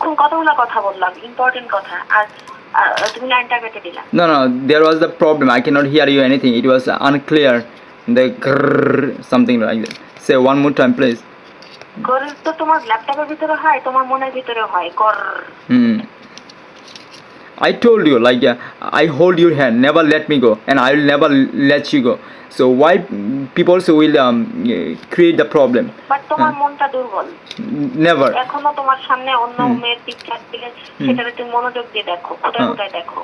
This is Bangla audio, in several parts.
এতক্ষণ কতগুলো কথা বললাম, ইম্পর্টেন্ট কথা, আর তুমি লাইনটা কেটে দিলা। No, there was the problem. I cannot hear you anything. It was unclear. The grrr, something like that. Say one more time, please. কর তো তোমার ল্যাপটপের ভিতরে হয়, তোমার মনের ভিতরে হয় কর। I told you, like, I hold your hand, never let me go, and I will never let you go. So why people will create the problem? But তোমার মনটা দুর্বল। Never. এখনো তোমার সামনে অন্য মেয়ের পিকচার দিলে সেটাতে তুমি মনোযোগ দিয়ে দেখো, কোথায় কোথায় দেখো।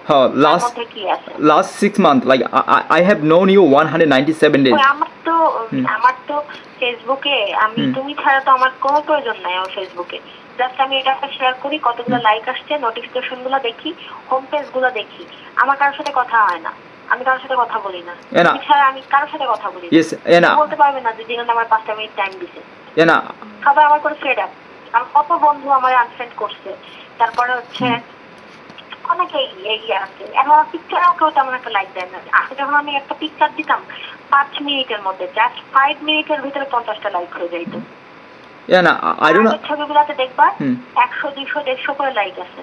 মধ্যে কি আছে? Last 6 months, like I have known you 197 days. আমার তো ফেসবুকে আমি তুমি ছাড়া তো আমার কোনো প্রয়োজন নাই আমার ফেসবুকে। জাস্ট আমি এটা শেয়ার করি, কতগুলো লাইক আসছে, নোটিফিকেশন গুলো দেখি, হোম পেজ গুলো দেখি। আমার কারোর সাথে কথা হয় না, আমি কারোর সাথে কথা বলি না। এছাড়া আমি কারোর সাথে কথা বলি না। বলতে পারবে না যে দিনে আমার 5টা মিনিট টাইম দিছে। সবাই আমার করে ফেড আপ। আর কত বন্ধু আমার আনফ্রেন্ড করছে। তারপরে হচ্ছে অনেকেই এগিয়ে আছে। এখন আমার পিকচারেও কেউ তেমন একটা লাইক দেয় না। আগে যখন আমি একটা পিকচার দিতাম 5 মিনিটের মধ্যে, জাস্ট 5 মিনিটের ভিতরে 50টা লাইক হয়ে যাইতো। I don't know. ছবিগুলোতে দেখবা 100, 200, 150 করে লাইক আছে।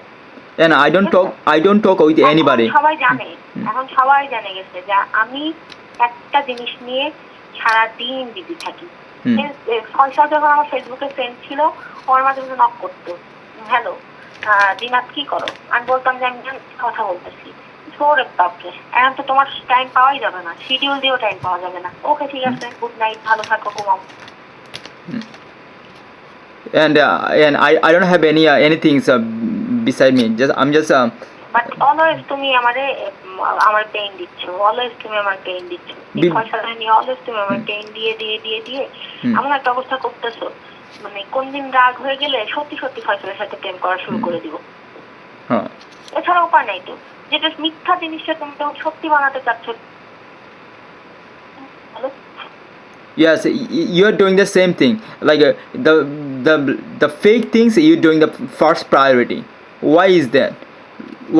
And I don't talk with anybody. সবাই জানে, এখন সবাই জেনে গেছে যে আমি একটা জিনিস নিয়ে সারা দিন বিজি থাকি। ফয়সাল যখন আমার ফেসবুকে ফ্রেন্ড ছিল, ওর মাঝে মাঝে নক করতো, হ্যালো দিনাত কি করো? আমি বলতাম যে আমি কথা বলতেছি। ওরে বাপরে, এখন তো তোমার টাইম পাওয়াই যাবে না, শিডিউল দিয়েও টাইম পাওয়া যাবে না। ওকে ঠিক আছে, গুড নাইট, ভালো থাকো, ঘুমাও। And I don't have anything beside me. I'm just but always তুমি আমার পেইন দিচ্ছ, অলওয়েজ তুমি আমার পেইন দিচ্ছ। ফয়সালের নিয়ে অলওয়েজ তুমি আমার পেইন দিয়ে দিয়ে দিয়ে দিয়ে এমন একটা অবস্থা করতেছো, মানে কোন দিন রাগ হয়ে গেলে সত্যি সত্যি ফয়সালের সাথে প্রেম করা শুরু করে দিব। এছাড়া উপায় নাই তো, যেটা মিথ্যা জিনিসটা তুমি তো সত্যি বানাতে চাচ্ছ। Yes, you're doing the same thing. Like the fake things you're doing the first priority. Why is that?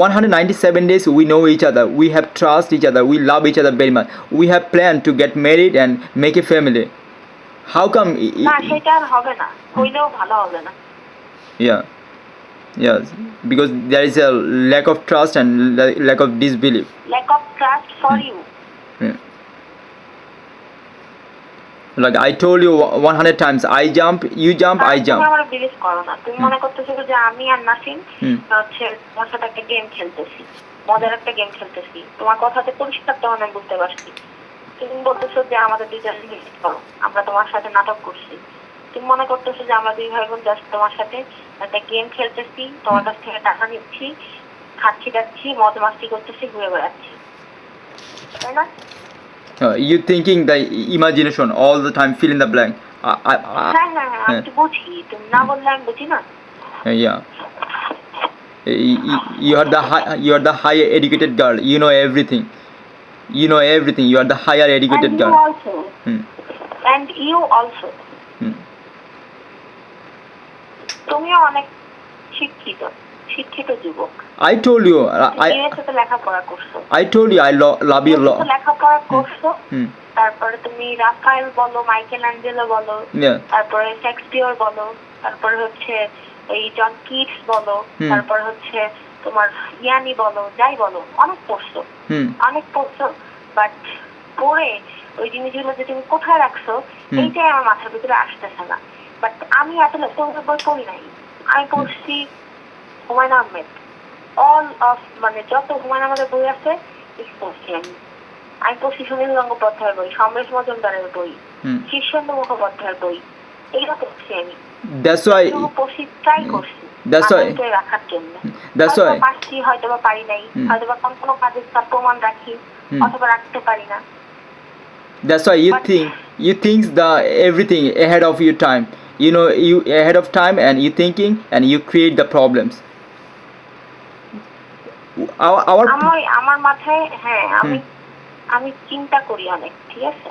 197 days we know each other, we have trust each other, we love each other very much, we have planned to get married and make a family. How come? না, সেটা আর হবে না, হইলেও ভালো হবে না। Yes, because there is a lack of trust and lack of disbelief. Lack of trust for you. Like I told you 100 times, I jump, you jump, I jump. তুমি আমার বিলিভ করো না। তুমি মনে করতেছো যে আমি আর নাসিম হচ্ছে তোমার সাথে একটা গেম খেলতেছি, মজার একটা গেম খেলতেছি। তোমার কথাতে পরিষ্কার তখন আমি বুঝতে পারছি। তুমি বলতেছো যে আমাদের দুইজনের মিট করো, আমরা তোমার সাথে নাটক করছি। তুমি মনে করতেছো যে আমরা 2 ভাই বোন জাস্ট তোমার সাথে একটা গেম খেলতেছি, তোমার কাছ থেকে টাকা নিচ্ছি, খাচ্ছি দাচ্ছি, মদ মাস্তি করতেছি, ঘুরে বেড়াচ্ছি, তাই না? You thinking the imagination all the time, fill in the blank. আমি তো বুঝি, তুমি না বললে আমি বুঝি না। Yeah, you are the higher educated girl, you know everything, you are the higher educated girl. And you also. তুমিও অনেক শিক্ষিত যুবক। I told you, লেখাপড়া করছো। I told you I love you. লেখাপড়া করছো, তারপরে তুমি রাফায়েল বলো, মাইকেল অ্যাঞ্জেলো বলো, তারপরে শেক্সপিয়র বলো, তারপরে হচ্ছে এই জন কিটস বলো, তারপরে হচ্ছে তোমার ইয়ানি বলো, যাই বলো, অনেক পড়ছো, বাট পড়ে ওই জিনিসগুলো যে তুমি কোথায় রাখছো এইটাই আমার মাথার ভিতরে আসতেছে না। বাট আমি এত লেখাপড়া বই পড়ি নাই, আমি পড়ছি হুমায়ুন আহমেদ, অল অফ মানে যত হুমায়ুন আহমেদের বই আছে পড়ছি আমি পড়ছি সুনীল গঙ্গোপাধ্যায়ের বই, সমরেশ মজুমদারের বই, শীর্ষেন্দু মুখোপাধ্যায়ের বই, এইগুলো পড়ছি আমি। পড়ছি, ট্রাই করছি রাখার জন্য। পারছি, হয়তো বা পারি নাই, হয়তো বা কোনো কাজের প্রমাণ রাখি, অথবা রাখতে পারি না। That's why you think the everything ahead of your time. You know, you ahead of time and you thinking and you create the problems. আমার মাথায় আমি চিন্তা করি অনেক, ঠিক আছে,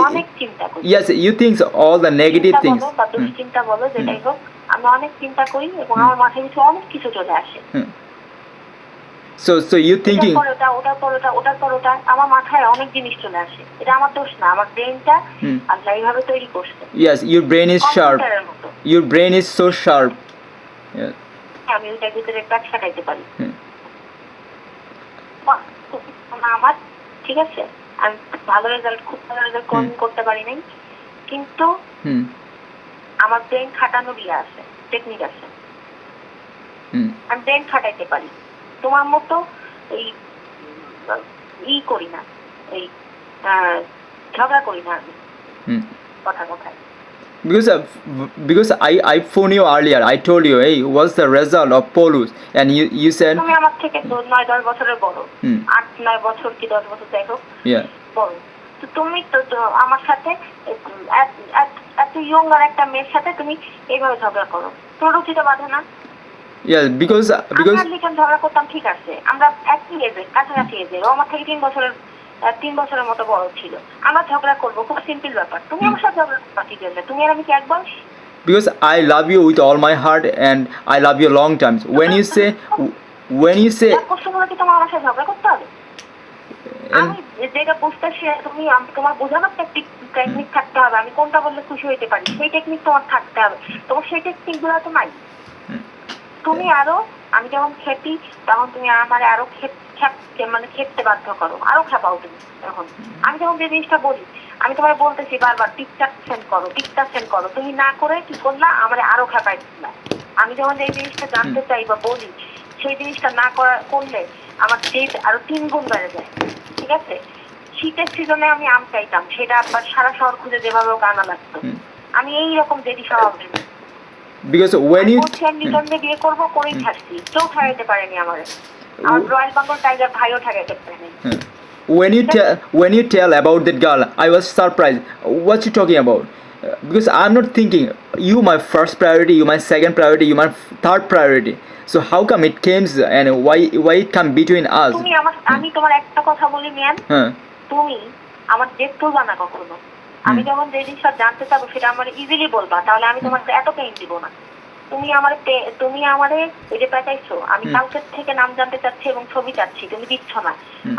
অনেক চিন্তা করি। Yes, you think all the negative things. দুশ্চিন্তা বলো, যেটাই হোক, আমি অনেক চিন্তা করি এবং আমার মাথায় অনেক কিছু চলে আসে। So you thinking ওটার পর ওটা আমার মাথায় অনেক জিনিস চলে আসে। এটা আমার দোষ না, আমার ব্রেনটা আল্লাহ এইভাবে তৈরি করছে। Yes, your brain is sharp. Your brain is so sharp. Yeah. আমি ওইটার ভিতরে কাজ খাটাইতে পারি। হুম। আমার ঠিক আছে, আমি ভালো রেজাল্ট খুব ভালো রেজাল্ট করতে পারি নাই, কিন্তু আমার ব্রেন খাটানোর ইয়ে আছে, টেকনিক আছে, আমি ব্রেন খাটাইতে পারি। তোমার মতো এই করি না, এই ঝগড়া করি না আমি কথা কথায়। Because I phoned you earlier. I told you, hey, what's the result of Polus? And you said তুমি আমার থেকে তো 9-10 বছরের বড়, 8-9 বছর কি 10 বছর যাই হোক বড়। তো তুমি তো আমার সাথে এত ইয়ং আর একটা মেয়ের সাথে তুমি এইভাবে ঝগড়া করো, তোর রুচিটা বাঁধে না? Yeah, because লিখে ঝগড়া করতাম ঠিক আছে, আমরা একই এজে, কাছাকাছি এজে, ও আমার থেকে 3 বছরের মতো বড় ছিল, আমরা ঝগড়া করবো, খুব সিম্পল ব্যাপার। তুমি আমার সাথে ঝগড়া করবা কি জন্য? তুমি আর আমি কি এক বয়স? Because I love you with all my heart and I love you long times. When you say কি তোমার আমার সাথে ঝগড়া করতে হবে? আমি যেটা বুঝতেছি, তুমি তোমার বোঝানোর টেকনিক থাকতে হবে, আমি কোনটা বললে খুশি হইতে পারি সেই টেকনিক তোমার থাকতে হবে। তোমার সেই টেকনিক গুলো তো নাই। তুমি আরো, আমি যখন খেপি তখন তুমি আমার আরো খেপতে বাধ্য করো, আরো খেপাও তুমি। এখন আমি যখন যে জিনিসটা বলি, আমি তোমার বলতেছি বারবার পিকচার সেন্ড করো, তুমি না করে কি করলা, আমার আরো খেপাই দিলা। আমি যখন যে জিনিসটা জানতে চাই বা বলি, সেই জিনিসটা না করলে আমার জেদ আরো 3 গুণ বেড়ে যায়। ঠিক আছে, শীতের সিজনে আমি আম চাইতাম, সেটা আবার সারা শহর খুঁজে যেভাবে ওকে আনা লাগতো। আমি এইরকম জেদি স্বভাবের। Because when you বিয়ে করবো করেই থাকছি, কেউ ঠেকাইতে পারেনি আমার রয়্যাল বেঙ্গল টাইগার ভাইও ঠেকাইতে পারেনি। When you tell about that girl, I was surprised. What you talking about? Because I'm not thinking you my first priority, you my second priority, you my third priority. So how come it came and why it come between us? আমি তোমার একটা কথা বলি মিয়ান, তুমি আমার জেদ তুলবা না কখনো। আমি যখন যে জিনিসটা জানতে চাবো সেটা আমার ইজিলি বলবা, তাহলে আমি তোমাকে এত পেইন দিব না। তুমি আমারে ওই যে পেঁচাইছো, আমি কালকের থেকে নাম জানতে চাচ্ছি এবং ছবি চাচ্ছি, তুমি দিচ্ছ না।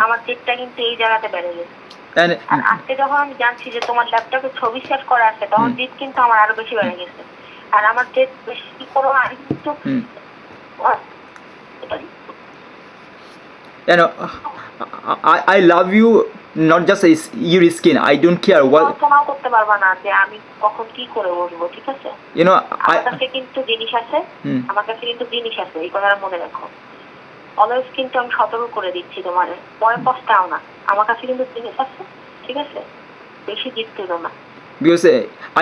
আমার জেদটা কিন্তু এই জায়গাতে বেড়ে গেছে। আর আজকে যখন আমি জানছি যে তোমার ল্যাপটপে ছবি সেভ করা আছে, তখন জেদ কিন্তু আমার আরো বেশি বেড়ে গেছে। আর আমার জেদ বেশি করো, আমি কিন্তু I love you, not just your skin. I don't care what. কল্পনাও করতে পারবা না যে আমি কখন কি করে বসবো। ঠিক আছে, আমার কাছে কিন্তু জিনিস আছে, এই কথাটা মনে রাখো। অলওয়েজ কিন্তু আমি সতর্ক করে দিচ্ছি তোমার, পরে পস্তাও না। আমার কাছে কিন্তু জিনিস আছে, ঠিক আছে, বেশি জিদ করো না। Because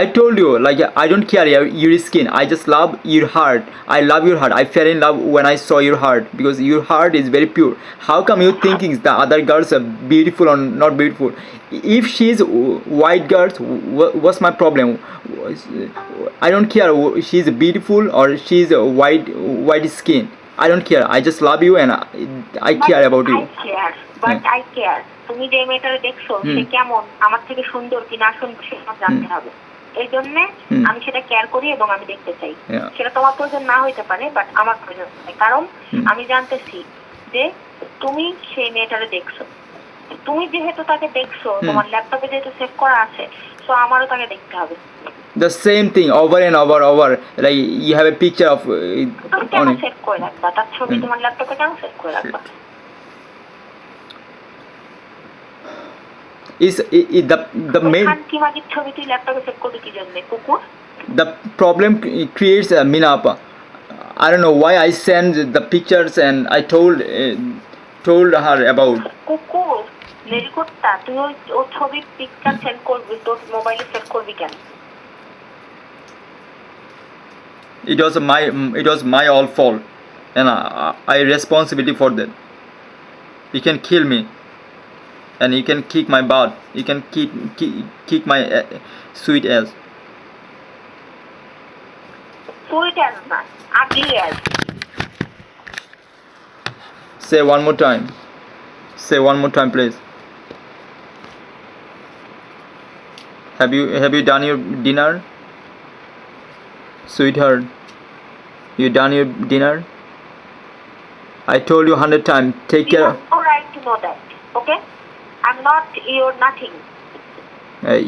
I told you, like, I don't care your skin, I just love your heart. I love your heart. I fell in love when I saw your heart, because your heart is very pure. How come you thinking the other girls are beautiful or not beautiful? If she's white girls, what's my problem? I don't care she's beautiful or she's white skin. I don't care. I just love you and I care about you. I care. তুমি যে মেয়েটারে দেখছো সে কেমন, আমার থেকে সুন্দর কি না সুন্দর সেটা জানতে হবে। এই জন্য আমি সেটা কেয়ার করি এবং আমি দেখতে চাই। সেটা তোমার প্রয়োজন না হইতে পারে, বাট আমার প্রয়োজন। কারণ আমি জানতেছি যে তুমি সেই মেয়েটারে দেখছো, তুমি যেহেতু তাকে দেখছো, তোমার ল্যাপটপে যেহেতু সেভ করা আছে, তো আমারও তাকে দেখতে হবে। The same thing over and over, like you have a picture of কেন সেভ করে রাখবা তার ছবি, তোমার ল্যাপটপে কেন সেভ করে রাখবা? Is the main the problem creates a minapa. I don't know why I send the pictures and I told her about. It was my all fault and I responsibility for that. You can kill me and you can kick my butt, you can kick my sweet ass. Sweet ass, not ugly ass. Say one more time. Say one more time, please. Have you done your dinner, sweetheart? You done your dinner? I told you 100 times. Take care. You have no right to know that. Okay? I'm not your nothing.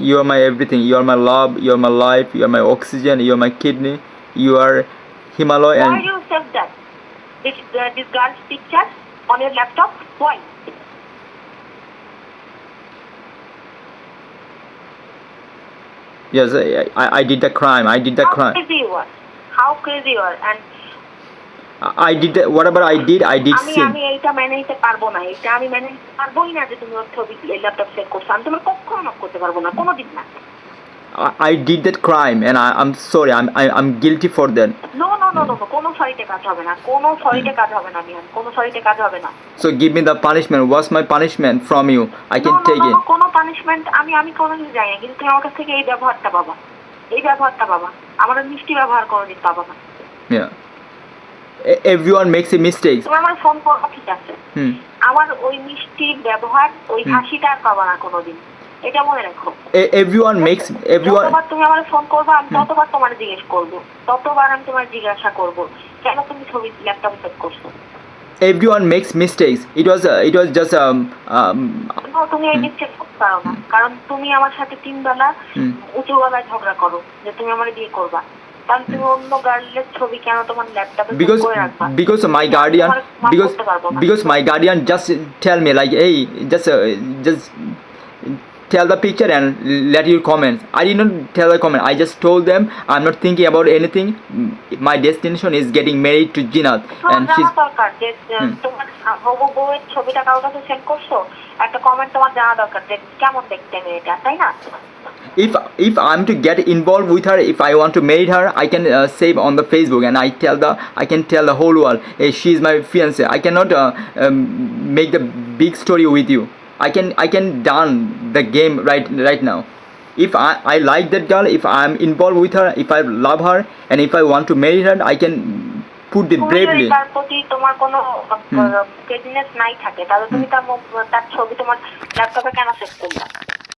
You are my everything. You are my love. You are my life. You are my oxygen. You are my kidney. You are Himalaya Why and you save that? This girl's picture on your laptop? Why? yes, I did the crime. I did the How crime. crazy you are? How crazy you are? And I did the, whatever I did আমি sin. আমি এইটা মেনে নিতে পারবো না, এটা আমি মেনে নিতে পারবোই না যে তুমি ওর ছবি ল্যাপটপ সেট করছো। আমি তোমার কখনো মাফ করতে পারবো না, কোনোদিন না। I did that crime and I'm sorry. I'm guilty for that. No no no no, কোনো সরিতে কাজ হবে না, কোনো সরিতে কাজ হবে না মিয়ান, কোনো সরিতে কাজ হবে না। So give me the punishment. What's my punishment from you? I can take it. কোনো পানিশমেন্ট আমি কোনো কিছু জানি না, কিন্তু তুমি আমার কাছ থেকে এই ব্যবহারটা পাবা, এই ব্যবহারটা পাবা। আমার মিষ্টি ব্যবহার কোনোদিন পাবা না। Yeah. Everyone makes a mistakes. তুমি আমার ফোন করো, ঠিক আছে, Hmm. আমার ওই মিষ্টি ব্যবহার, ওই হাসিটা আর পাবা না কোনোদিন, এটা মনে রাখো। Everyone makes everyone. যতবার তুমি আমার ফোন করবে আমি ততবার তোমার জিজ্ঞেস করবো, ততবার আমি তোমার জিজ্ঞাসা করবো কেন তুমি ছবি ল্যাপটপ সেট করছো। Everyone makes mistakes. It was just তুমি এই মিস্টেক করতে পারো না, কারণ তুমি আমার সাথে 3 বেলা উঁচু গলায় ঝগড়া করো যে তুমি আমার বিয়ে করবা, কারণ তুমি অন্য গার্লের ছবি কেন তোমার ল্যাপটপে করে রাখবা। because my guardian just tell me like, hey, just tell the picture and let your comments. I did not tell the comment. I just told them I'm not thinking about anything. My destination is getting married to Jinath and she's জানা দরকার যে তোমার হবু বউয়ের ছবিটা কারোর কাছে সেন্ড করছো, একটা কমেন্ট তোমার জানা দরকার যে কেমন দেখতে মেয়েটা, তাই না? if I'm to get involved with her, if I want to marry her, I can save on the Facebook and I can tell the whole world, hey, she's my fiance. I cannot make the big story with you. I can done the game right now. If I like that girl, if I'm involved with her, if I love her and if I want to marry her, I can put it bravely. তার প্রতি তোমার কোনো ক্রেজিনেস নাই থাকে, তাহলে তুমি তার ছবি তোমার ল্যাপটপে কেন সেট করবে?